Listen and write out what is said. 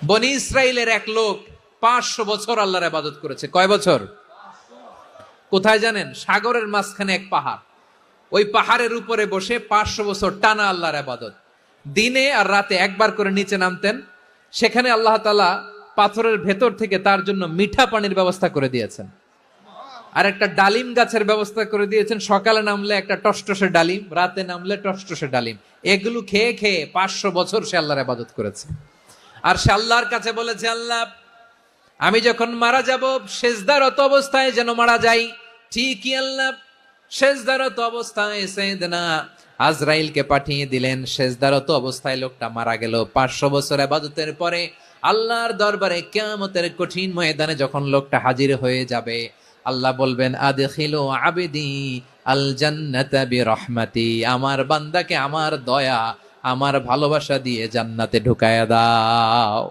বনি ইসরাইলের এক লোক 500 বছর আল্লাহর ইবাদত করেছে। কয় বছর? কোথায় জানেন? সাগরের মাঝখানে এক পাহাড়, ওই পাহাড়ের উপরে বসে 500 বছর টানা আল্লাহর ইবাদত। দিনে আর রাতে একবার করে নিচে নামতেন। সেখানে আল্লাহ তাআলা পাথরের ভেতর থেকে তার জন্য মিঠা পানির ব্যবস্থা করে দিয়েছেন, আর একটা ডালিম গাছের ব্যবস্থা করে দিয়েছেন। সকালে নামলে একটা টসটসে ডালিম, রাতে নামলে টসটসে ডালিম। এগুলো খেয়ে খেয়ে 500 বছর সে আল্লাহর ইবাদত করেছে। আর সে আল্লাহর কাছে বলেছে, আল্লাহ, আমি যখন মারা যাব সেজদারত অবস্থায় যেন মারা যাই। ঠিকই আল্লাহ সেজদারত অবস্থায় সাইয়েদনা আজরাইলকে পাঠিয়ে দিলেন। সেজদারত অবস্থায় লোকটা মারা গেল। 500 বছর ইবাদতের পরে আল্লাহর দরবারে কিয়ামতের কঠিন ময়দানে যখন লোকটা হাজির হয়ে যাবে, আল্লাহ বলবেন, আদখিলু আবদি আল জান্নাতা বিরহমাতি, আমার বান্দাকে আমার দয়া, আমার ভালোবাসা দিয়ে জান্নাতে ঢুকায়া দাও।